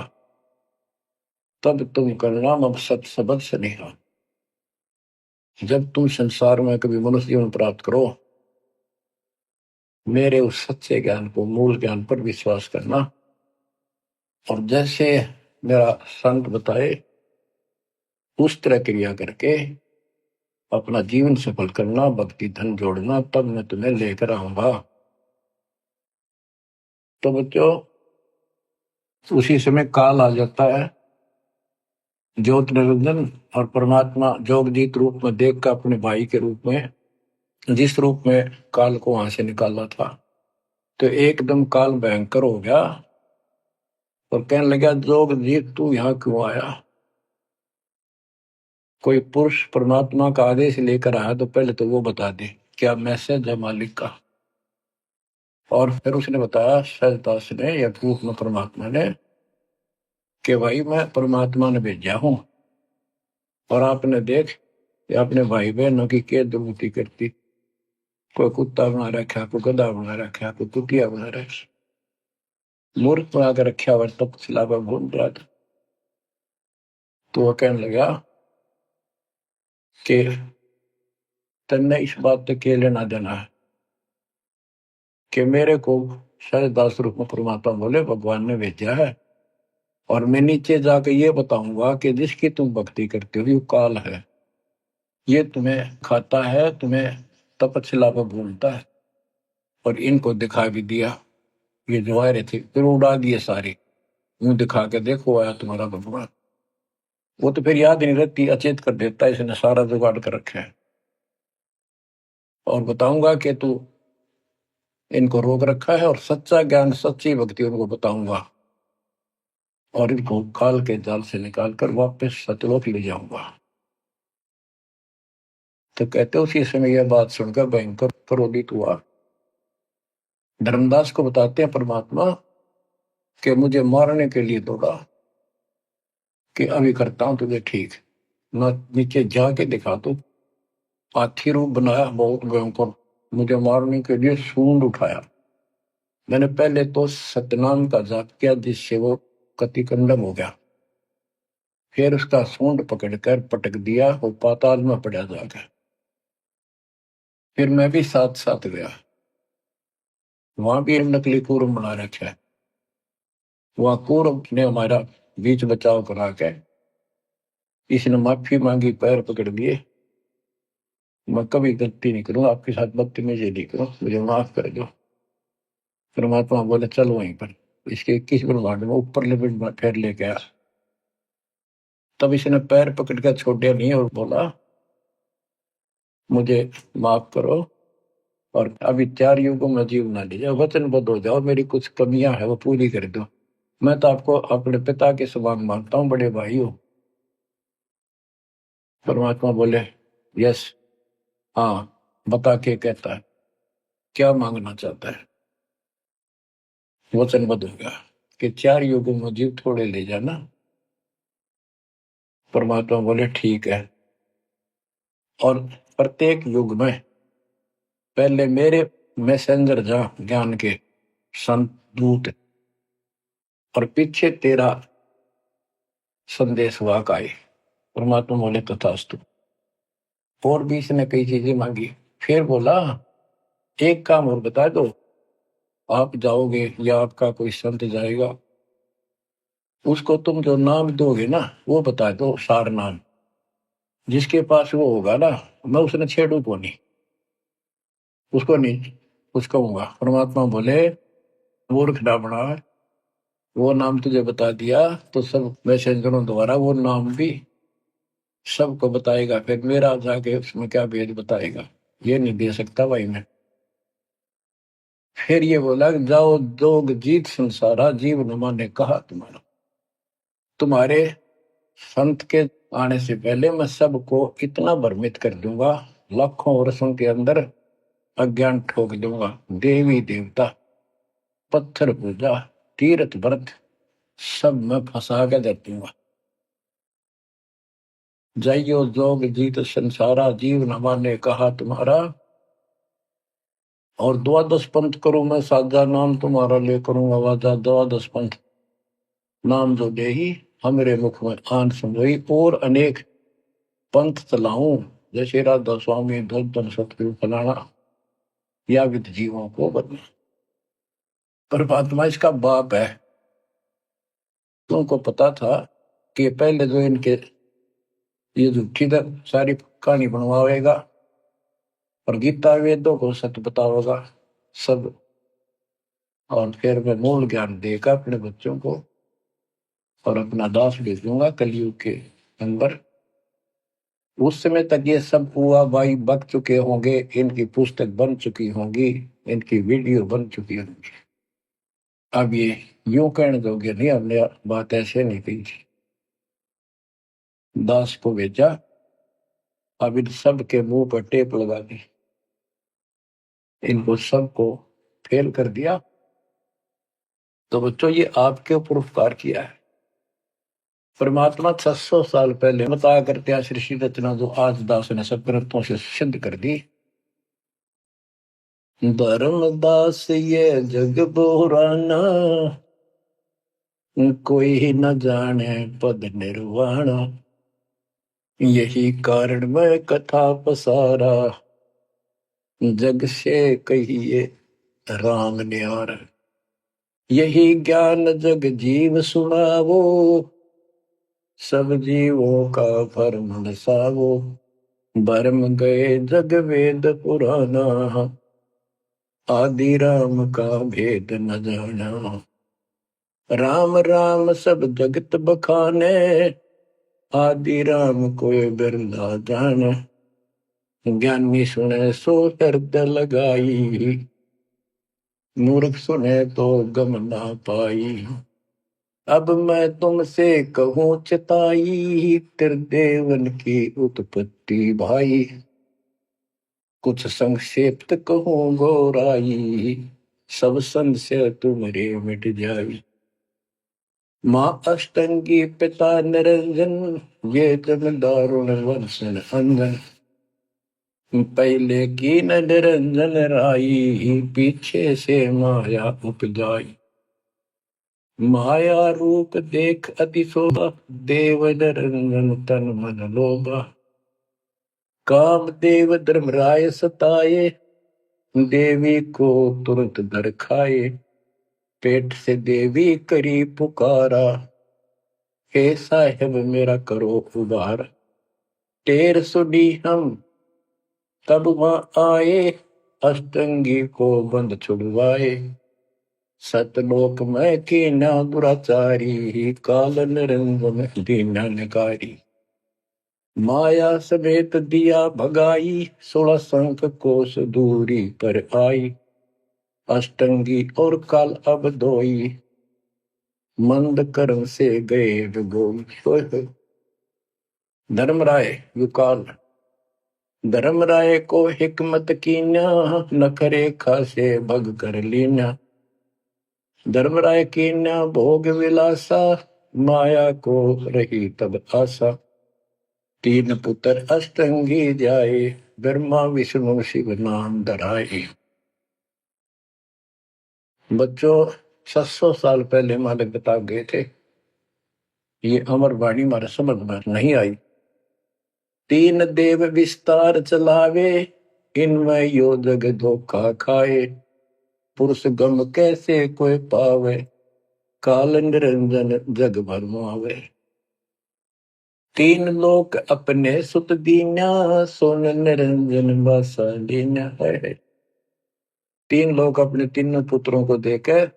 तब तुम करना मम सत सबद स्नेहा। जब तुम संसार में कभी मनुष्य जीवन प्राप्त करो, मेरे उस सच्चे ज्ञान को, मूल ज्ञान पर विश्वास करना, और जैसे मेरा संत बताए उस तरह क्रिया करके अपना जीवन सफल करना, भक्ति धन जोड़ना, तब मैं तुम्हें लेकर आऊंगा। तो बच्चों, उसी समय काल आ जाता है। ज्योत निरंजन और परमात्मा जोगजीत रूप में देख कर अपने भाई के रूप में, जिस रूप में काल को वहां से निकाला था, तो एकदम काल भयंकर हो गया और कहने लगा, जोगजीत तू यहाँ क्यों आया? कोई पुरुष परमात्मा का आदेश लेकर आया तो पहले तो वो बता दे क्या मैसेज है मालिक का। और फिर उसने बताया सहजदास ने या रूप में परमात्मा ने कि भाई मैं परमात्मा ने भेजा हूं, और आपने देख अपने भाई बहनों की क्या दुर्गति करती। कोई कुत्ता बना रखा, कोई गधा बना रखा, कोई कुटिया बना रखा, मूर्ख बना कर रखा हुआ, तपस्या पर घूम रहा था। तो वह कहने लगा कि तन्ने इस बात तक के लेना देना है कि मेरे को सहजदास रूप में परमात्मा बोले भगवान ने भेजा है, और मैं नीचे जाकर ये बताऊंगा कि जिसकी तुम भक्ति करते हो ये काल है। ये तुम्हें खाता है, तुम्हें तपस्या पर भूलता है। और इनको दिखा भी दिया, ये जो आ रहे थे फिर उड़ा दिए सारे, यूं दिखा के देखो आया तुम्हारा भगवान। वो तो फिर याद नहीं रहती, अचेत कर देता है, इसने सारा जुगाड़ कर रखा है। और बताऊंगा कि तू इनको रोक रखा है, और सच्चा ज्ञान सच्ची भक्ति उनको बताऊंगा, और इनको काल के जाल से निकाल कर वापस सतलोक ले जाऊंगा। तो कहते उसी समय यह बात सुनकर भयंकर क्रोधित हुआ। धर्मदास को बताते हैं परमात्मा कि मुझे मारने के लिए दौड़ा, कि अभी करता हूं तुझे ठीक, न नीचे जाके दिखा दो। हाथी रूप बनाया बहुत भयंकर, मुझे मारने के लिए सूंड उठाया। मैंने पहले तो सतनाम का जाप किया, जिससे वो कतिकंडम हो गया। फिर उसका सूंड पकड़कर पटक दिया, वो पाताल में पड़ा जाकर। फिर मैं भी साथ साथ गया, वहां भी नकली कूर्म बना रखा है। वहां कूर्म ने हमारा बीच बचाव करा के इसने माफी मांगी, पैर पकड़ लिए, मैं कभी गलती नहीं करूँ, आपके साथ बदतमीजी नहीं करूँ, मुझे माफ कर दो। परमात्मा बोले चल वहीं पर, इसके 21 ब्रह्मांड में ऊपर लेवल में फिर लेके आया। तब इसने पैर पकड़ कर छोड़े नहीं और बोला मुझे माफ करो, और अभी 4 युगों में जीव ना लीजिए, वचनबद्ध हो जाओ, मेरी कुछ कमियां है वो पूरी कर दो। मैं तो आपको अपने पिता के समान मानता हूँ, बड़े भाई हो। परमात्मा बोले यस, हाँ बता के कहता है, क्या मांगना चाहता है। वचनबद्ध हो गया कि 4 युगों में जीव थोड़े ले जाना। परमात्मा बोले ठीक है, और प्रत्येक युग में पहले मेरे मैसेंजर जा ज्ञान के संत दूत, और पीछे तेरा संदेश वाहक आए। परमात्मा बोले तथास्तु। और भी इसने कई चीजें मांगी। फिर बोला एक काम और बता दो, आप जाओगे या आपका कोई संत जाएगा, उसको तुम जो नाम दोगे ना वो बता दो, सार नाम, जिसके पास वो होगा ना, मैं उसने छेड़ू को नहीं, उसको नहीं कुछ कहूंगा। परमात्मा बोले मूर्ख ना बना, वो नाम तुझे बता दिया तो सब मैसेंजरों द्वारा वो नाम भी सबको बताएगा, फिर मेरा जाके उसमें क्या भेद बताएगा, ये नहीं दे सकता भाई मैं। फिर ये बोला जाओ जोग जीत संसारा, जीव नुमा ने कहा तुम्हारा, तुम्हारे संत के आने से पहले मैं सबको इतना भ्रमित कर दूंगा, लाखों वर्षों के अंदर अज्ञान ठोक दूंगा। देवी देवता, पत्थर पूजा, तीर्थ व्रत सब मैं फंसा के दे दूंगा। जाइयो जोग जीत संसारा, जीव नमा ने कहा तुम्हारा, और द्वादश पंथ करूं मैं साजा, नाम तुम्हारा ले करूं आवाजा। द्वादश पंथ नाम जो दे ही हमरे मुख में आन सुनोई, और अनेक पंथ चलाऊं, जैसे राधा स्वामी धन सतगुरु फलाना, या विद जीवों को बदला। परमात्मा इसका बाप है। तुमको पता था कि पहले जो इनके ये झूठी सारी कहानी बनवाएगा, और गीता वेदों को सत्य बताओगा सब, और फिर मैं मूल ज्ञान देगा अपने बच्चों को, और अपना दास भेजूंगा कलयुग के अंदर। उस समय तक ये सब हुआ भाई बक चुके होंगे, इनकी पुस्तक बन चुकी होंगी, इनकी वीडियो बन चुकी होंगी। अब ये यूं कहने दोगे नहीं, हमने बात ऐसे नहीं कही थी। दास को भेजा, अब इन सब के मुंह पर टेप लगा दी, इनको सबको फेल कर दिया। तो बच्चों ये आपके ऊपर उपकार किया है। परमात्मा 600 साल पहले बताया करते हैं सृष्टि रचना, जो आज दास ने सब ग्रंथों से सिद्ध कर दी। धर्मदास ये जग बुराना, कोई न जाने पद निर्वाणा, यही कारण मैं कथा पसारा, जग से कहिए राम न्यार। यही ज्ञान जग जीव सुनावो, सब जीवों का भरम नसावो। भरम गए जग वेद पुराना, आदि राम का भेद न जाना। राम राम सब जगत बखाने, आदि राम कोई बिरला जाने। ज्ञानी सुने सो हृदय लगाई, मूर्ख सुने तो गम ना पाई। अब मैं तुमसे कहूँ चिताई, त्रिदेवन की उत्पत्ति भाई। कुछ संक्षेप्त कहूँ गौराई, सब संशय तुम्हारे मिट जाई। माँ अष्टंगी पिता निरंजन, ये जन दारुण वर्षण अंजन। पहले की न निरंजन राई, पीछे से माया उपजाई। माया रूप देख अति शोभा, देव निरंजन तन मन लोभा। काम देव धर्मराय सताए, देवी को तुरंत दर खाए। पेट से देवी करी पुकारा, हे साहेब मेरा करो उबार। टेर सुनी हम तब वहां आए, अष्टंगी को बंद छुड़वाए। सतलोक में कीना दुराचारी, काल निरंजन दीना निकारी। माया समेत दिया भगाई, 16 संख कोस दूरी पर आई। अष्टंगी और काल अब दोई, मंद कर्म से गए विगोई। धर्मराय युकाल। धर्मराय को हिकमत कीना, नखरे खासे भग कर लीना। धर्मराय कीना भोग विलासा, माया को रही तब आशा। 3 पुत्र अष्टंगी जाए, ब्रह्मा विष्णु शिव नाम धराए। बच्चों 600 साल पहले मालिक बता गए थे, ये अमर वाणी हमारे समझ में नहीं आई। 3 देव विस्तार चलावे, इनमें यो जग धोखा खाए। पुरुष गम कैसे कोई पावे, काल निरंजन जग भरमावे। 3 लोक अपने सुत दीना, सोन निरंजन बासा लीना है। 3 लोग अपने तीनों पुत्रों को देकर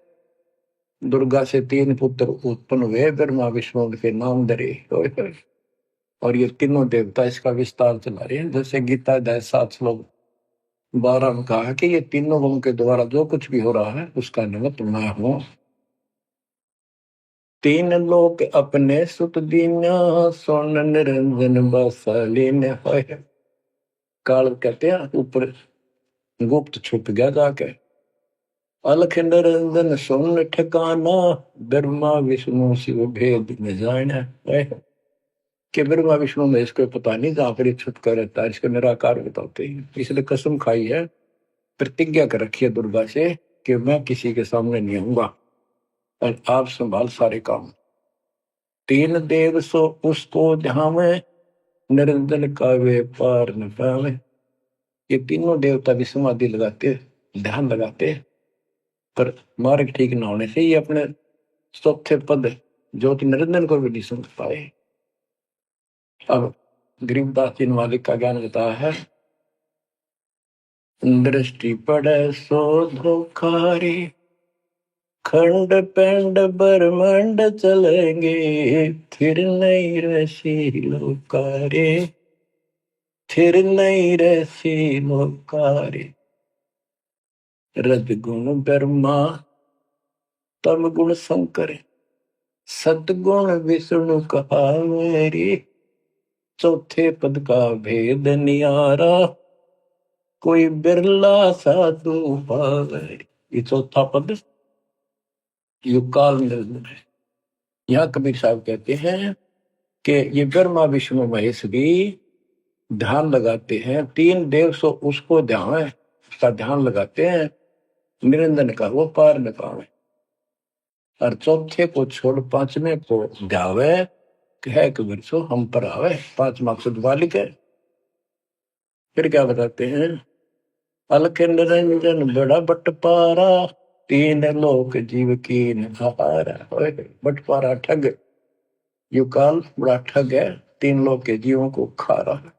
दुर्गा से 3 पुत्र उत्पन्न हुए, ब्रह्मा विष्णु के नाम धरे। और ये तीनों देवता इसका विस्तार चला रहे हैं। जैसे गीता अध्याय 7 श्लोक 12 में कहा कि ये तीनों लोगों के द्वारा जो कुछ भी हो रहा है उसका निमित्त मैं हूं। 3 लोक अपने सुत दीना, सोन निरंजन बासा लीने होए। काल कहते हैं ऊपर गुप्त छुप गया जाके। अलख निरंजन सोन ठिकाना, ब्रह्मा विष्णु शिव भेद में जाना है। कि ब्रह्मा विष्णु में इसको पता नहीं, जहां पर छुटका रहता है इसको निराकार बताते हैं। इसलिए कसम खाई है, प्रतिज्ञा कर रखी है दुर्गा से कि मैं किसी के सामने नहीं आऊंगा और आप संभाल सारे काम। 3 देव सो उसको ध्यावे, निरंजन का वे पार न पावे। ये तीनों देवता भी समाधि लगाते, ध्यान लगाते, पर मार्ग ठीक न होने से ये अपने चौथे पद ज्योति निरंजन को भी नहीं समझ पाए। अब गरीबदास जी मालिक का ज्ञान बताया है। दृष्टि पड़े सो धोखारी, खंड पेंड ब्रह्मांड चलेंगे, फिर नहीं रसी लोकारे, फिर नहीं रसी लोकारे। रज गुण ब्रह्मा तम गुण शंकर, सदगुण विष्णु कहा मेरी। चौथे पद का भेद नियारा, कोई बिरला साधु पावे। ये चौथा पद युगकाल निरंजन है। यहाँ कबीर साहब कहते हैं कि ये ब्रह्मा विष्णु महेश भी ध्यान लगाते हैं। 3 देव सो उसको ध्यान है, उसका ध्यान लगाते हैं, निरंजन का वो पार न पावे। और चौथे को छोड़ 5वें को ध्यावे, है कबीर सो हम पर आवे। 5 मकसद वालिक है। फिर क्या बताते हैं, अलख निरंजन बड़ा बटपारा, 3 लोक जीव की नहारा। बटपारा ठग, युकाल बड़ा ठग है, 3 लोक के जीवों को खा रहा है।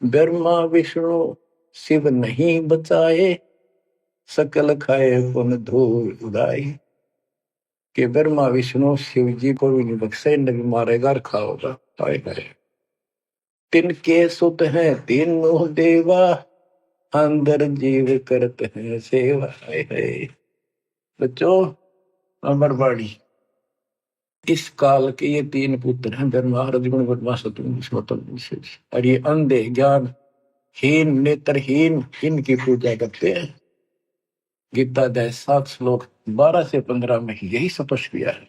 ब्रह्मा विष्णु शिव नहीं बचाए, सकल खाए पुन धूल उड़ाए। कि ब्रह्मा विष्णु शिव जी को भी नहीं बख्शे, न भी मारेगा और खाओगा। हाय हाय। तिनके सुत हैं तीनों देवा, अंदर जीव करते हैं सेवा। हाय हाय। बच्चों, अमरवाणी, इस काल के ये तीन पुत्र हैं, ब्रह्मा रजगुण ब्रह्मा सतगुण विष्णु। और ये अंधे ज्ञान हीन नेत्रहीन इनकी पूजा करते हैं। गीता अध्याय 7 श्लोक 12 से 15 में यही स्पष्ट किया है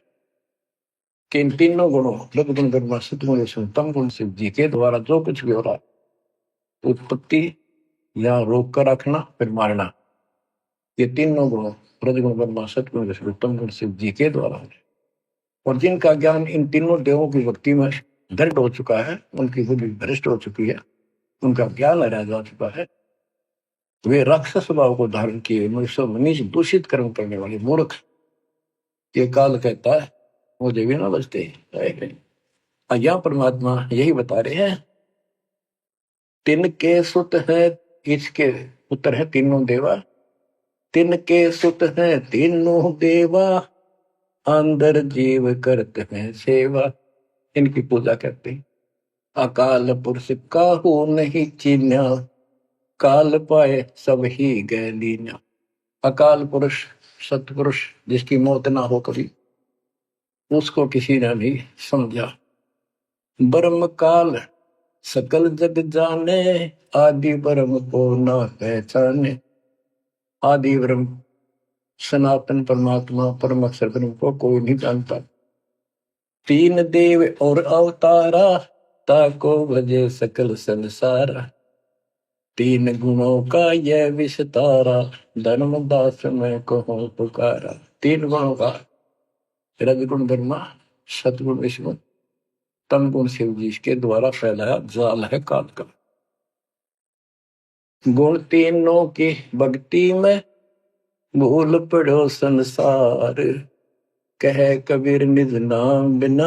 कि इन तीनों गुणों रजगुण ब्रह्मा सतगुण विष्णु तम गुण शिव जी के द्वारा जो कुछ भी हो रहा, उत्पत्ति या रोक कर रखना फिर मारना, ये तीनों गुणों रजगुण ब्रह्मा सतगुण विष्णु तम गुण शिव जी के द्वारा है। और जिनका ज्ञान इन तीनों देवों की भक्ति में दृढ़ हो चुका है, उनकी बुद्धि भ्रष्ट हो चुकी है, उनका ज्ञान हरा जा चुका है, वे राक्षस स्वभाव को धारण किए मनुष्य मनीष दूषित कर्म करने वाले मूर्ख, ये काल कहता है मुझे भी ना बचते। यहाँ परमात्मा यही बता रहे हैं, तिनके सुत है, इसके पुत्र है तीनों देवा, तिनके सुत है तीनों देवा, अंदर जीव करते हैं सेवा। इनकी पूजा करते हैं। अकाल पुरुष काहू नहीं चीन्या, काल पाए सब ही गए लीन्या। अकाल पुरुष सतपुरुष जिसकी मौत ना हो कभी, उसको किसी ने नहीं समझा। ब्रह्म काल सकल जग जाने, आदि ब्रह्म को न पहचाने। आदि ब्रह्म सनातन परमात्मा परम अक्षर ब्रह्म को कोई नहीं जानता। तीन देव और अवतारा, ताको भजे सकल संसारा। तीन गुणों का यह विस्तारा, धर्मदास में कहूँ पुकारा। तीन गुणों का रजगुण ब्रह्मा सतगुण विष्णु तम गुण शिव जी के द्वारा फैलाया जाल है काल का। गुण तीनों की भक्ति में भूल पड़ो संसार, कह कबीर निज नाम बिना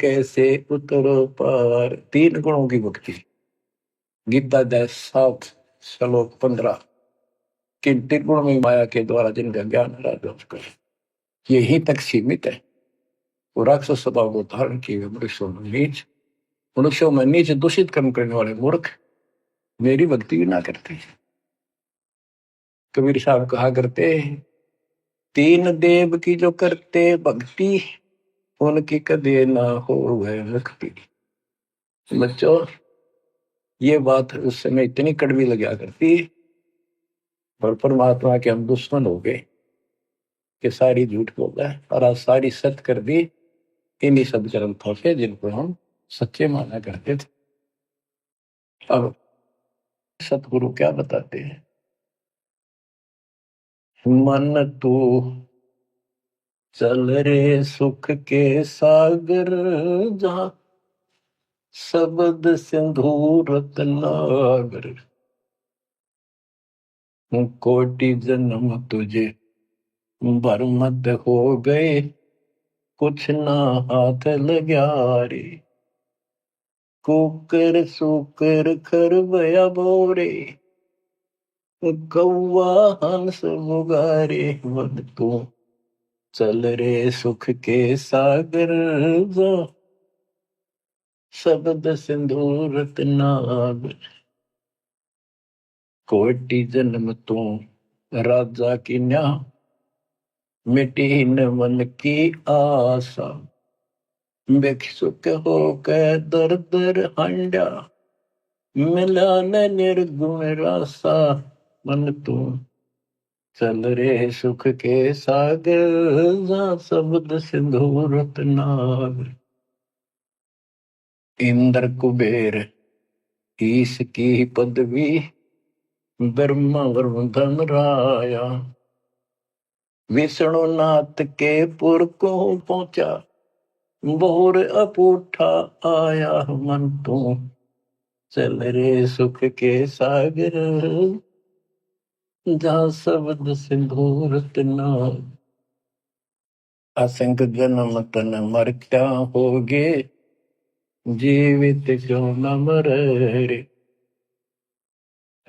कैसे उतरो पार। तीन गुणों की भक्ति, गीता अध्याय 7 श्लोक 15। कि तीन गुण में माया के द्वारा जिनका ज्ञान हरा चुका है, यही तक सीमित है। वो राक्षस स्वभाव को धारण किए मनुष्यों में नीच दूषित कर्म करने वाले मूर्ख मेरी भक्ति भी ना करते। कबीर साहब कहा करते, तीन देव की जो करते भक्ति, उनकी कदे ना हो वह मुक्ति। बच्चों, ये बात उस समय इतनी कड़वी लगा करती, और परमात्मा के हम दुश्मन हो गए कि सारी झूठ बोल रहा है, और आज सारी सत्य कर दी इन्हीं सब ग्रंथों से जिनको हम सच्चे माना करते थे। अब सतगुरु क्या बताते हैं, मन तू चल रे सुख के सागर, जहां शब्द सिंधु रत्नागर। कोटि जन्म तुझे बर्मद हो गए, कुछ ना हाथ लग्या रे। कुकर सुकर खरबया बोरे, कौआ हंस मुगारे। मन तू चल रे सुख के सागर, शब्द सिंधु रत्नागर। कोटि जन्म तू राजा की न्या, मिटी न मन की आशा। भिक्षुक हो के दर दर हंडा, मिला न निर्गुण रासा। मन तू चल रे सुख के सागर, जा शब्द सिंधु रत्नागर। इंद्र कुबेर ईश की पदवी, ब्रह्मा वरुण धन राया। विष्णुनाथ के पुर को पहुंचा, बोर अपूठा आया। मन तू चल रे सुख के सागर, जहाँ शब्द सिंधु रत्नागर। असंख्य जन्म तन मर क्या होगे, जीवित क्यों न मरे रे।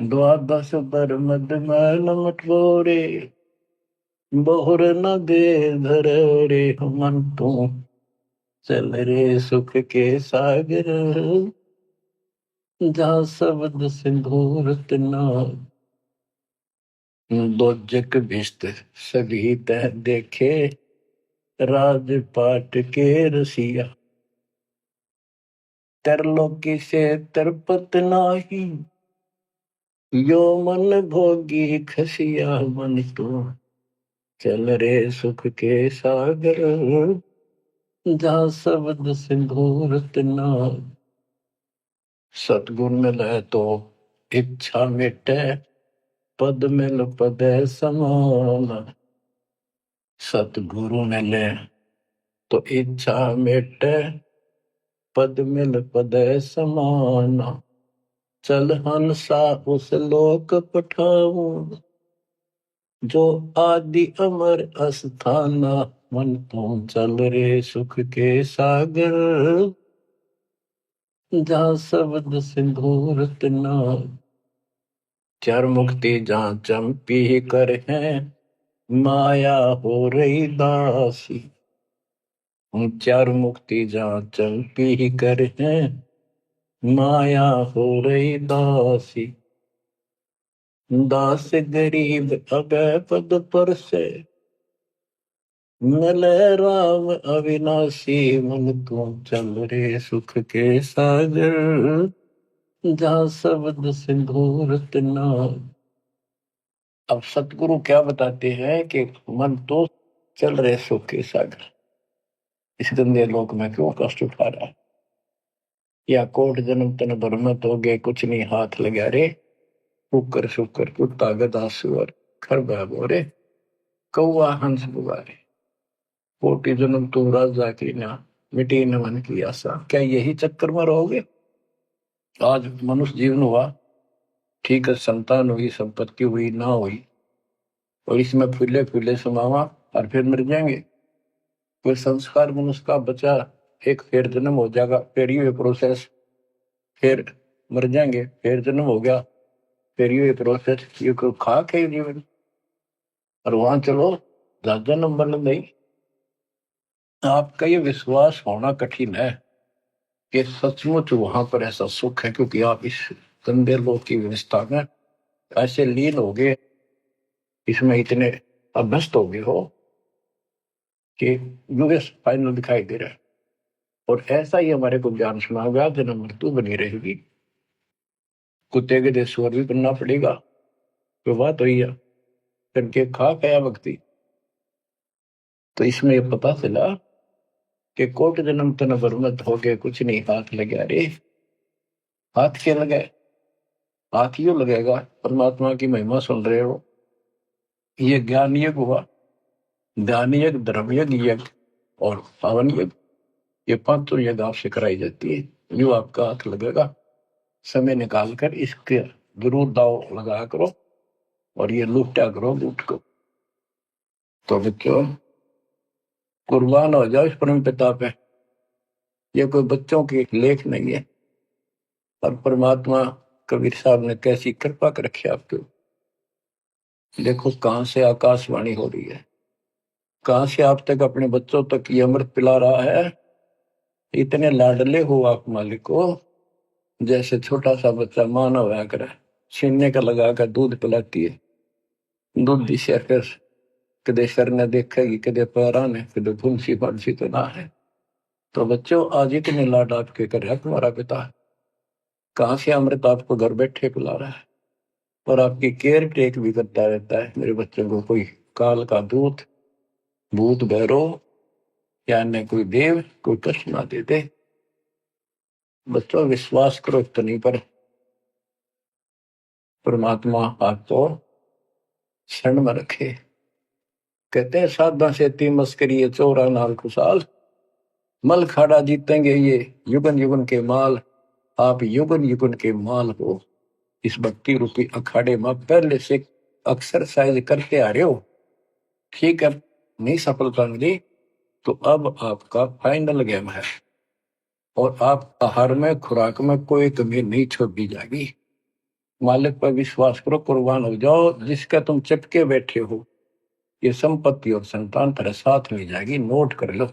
द्वादश पर मद मैल मटोरे, बहुर न दे धर रे मन तू, चल रे सुख के सागर, जहाँ शब्द सिंदूर तना, दोजक भिष्ट सभी तह देखे, राजपाट के रसिया, तरलोकी से तरपत नाही, यो मन भोगी खसिया मन तू, चल रे सुख के सागर, जहाँ शब्द सिंदूर तना। सतगुण मिले तो इच्छा मिटे, पद मिल पद समान, सतगुरु मिले तो इच्छा मिटे, पद मिल पद समान, चल हंसा उस लोक पठाऊं, जो आदि अमर अस्थाना, मन तुम चल रे सुख के सागर, जहाँ शब्द सिंदूर तना। चार मुक्ति जहाँ चंपी कर है, माया हो रही दासी, चार मुक्ति जहाँ चंपी कर है, माया हो रही दासी, दास गरीब अभय पद पर से, मिले राम अविनाशी, मन तू चल रे सुख के सागर, जहाँ शब्द सिंदूर तना। अब सतगुरु क्या बताते हैं कि मन तो चल रहे सुख के सागर, इस गंदे लोक में क्यों कष्ट उठा रहा है, या कोट जन्म तन भ्रमत हो गए, कुछ नहीं हाथ लगा रे, कुकर शुकर कुत्ता गधा सुअर खरबा बोरे, कौआ हंस बुआरे, कोटि जन्म तू राजा की ना, मिटी न मन की आशा। क्या यही चक्कर में रहोगे? आज मनुष्य जीवन हुआ, ठीक है, संतान हुई, संपत्ति हुई ना हुई, और इसमें फूले फूले समावा और फिर मर जाएंगे। कोई संस्कार मनुष्य का बचा, एक फिर जन्म हो जाएगा, फिर ये प्रोसेस, फिर मर जाएंगे, फिर जन्म हो गया, फिर ये प्रोसेस, ये कोई खाक है जीवन। और वहां चलो ज्यादा नंबर नहीं, आपका ये विश्वास होना कठिन है कि सचमुच वहां पर ऐसा सुख है, क्योंकि आप इस गंदे लोक की व्यवस्था में ऐसे लीन हो गए, इसमें इतने अभ्यस्त हो गए हो कि यूएस फाइनल दिखाई दे रहा है। और ऐसा ही हमारे को ज्ञान सुना गया, जन्म मृत्यु बनी रहेगी, कुत्ते के देश स्वर भी बनना पड़ेगा, तो बात हुई है, करके खा गया भक्ति। तो इसमें यह पता चला कि कोट जन्म तन बरमत हो गए, कुछ नहीं हाथ लगा रे। हाथ क्या लगे? हाथ यूं लगेगा, परमात्मा की महिमा सुन रहे हो, ये ज्ञान यज्ञ हुआ, ध्यान यज्ञ, धर्म यज्ञ, यज्ञ और पावन यज्ञ, ये पांचों यज्ञ आपसे कराई जाती है। यूं आपका हाथ लगेगा, समय निकाल कर इसके जरूर दाव लगा करो, और ये लूटा करो लूट को। तो बच्चों कुर्बान हो जाओ इस परम पिता पे, ये कोई बच्चों की लेख नहीं है। और परमात्मा कबीर साहब ने कैसी कृपा कर रखी आपके, देखो कहां से आकाशवाणी हो रही है, कहां से आप तक अपने बच्चों तक ये अमृत पिला रहा है। इतने लाडले हो आप मालिक को, जैसे छोटा सा बच्चा माना हुआ कर छीनने का लगा कर दूध पिलाती है, दूध दिशा कर कदे सर ने देखेगी, कदे पैरा ने, कदे फुंसी फांसी तो ना है। तो बच्चों आज इतने लाड आपके कर रहा तुम्हारा पिता, कहां से अमृत आपको घर बैठे पिला रहा है, और आपकी केयर टेक भी करता रहता है। मेरे बच्चों को कोई काल का दूत भूत भैरव या अन्य कोई देव कोई कष्ट ना दे दे। बच्चों विश्वास करो इतनी पर, परमात्मा आपको शरण में रखे। कहते हैं साधा से ती मस्करी चौरा नाल खुशाल, मल खाड़ा जीतेंगे ये युगन युगन के माल। आप युगन युगन के माल हो, इस भक्ति रूपी अखाड़े में पहले से एक्सरसाइज करते आ रहे हो, ठीक है, नहीं सफलता मिली तो अब आपका फाइनल गेम है, और आप आहार में खुराक में कोई कमी नहीं छोड़ दी जाएगी। मालिक पर विश्वास करो, कुर्बान हो जाओ। जिसका तुम चिपके बैठे हो, ये संपत्ति और संतान तेरे साथ में जाएगी, नोट कर लो।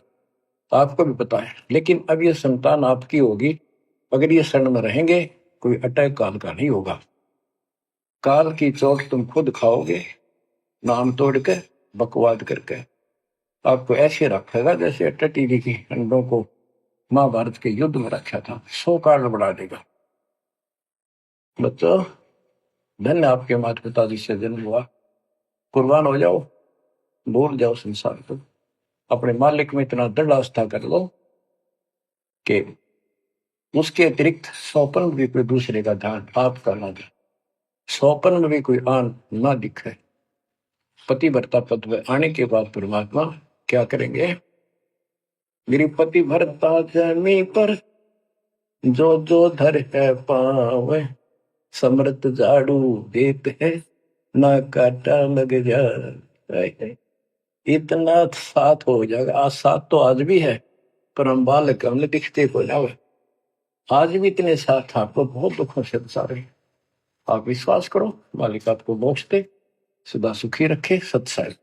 आपको भी पता है, लेकिन अब ये संतान आपकी होगी अगर ये शरण में रहेंगे। कोई अटैक काल का नहीं होगा। काल की चोट तुम खुद खाओगे, नाम तोड़ के, बकवाद करके। आपको ऐसे रखेगा जैसे टटीरी की अंडों को महाभारत के युद्ध में रखा था, 100 काल बढ़ा देगा। बच्चों, धन्य आपके माता पिता जी से जन्म हुआ। कुर्बान हो जाओ, भूल जाओ संसार को, अपने मालिक में इतना दृढ़ आस्था कर लो कि उसके अतिरिक्त सौपन में भी कोई दूसरे का ध्यान आपका ना दे, सौपन में भी कोई आन ना दिखे। पतिव्रता पद में आने के बाद परमात्मा क्या करेंगे? गिरिपति भरता जमी पर जो जो धर है पावे, समृत झाड़ू देत है ना काटा लग जाए। इतना साथ हो जाएगा। आज साथ तो आज भी है, पर हम बालक हमने दिखते को जावे। आज भी इतने साथ आपको बहुत दुखों से सारे। आप विश्वास करो, मालिक आपको मोक्ष दे, सदा सुखी रखे। सत्संग।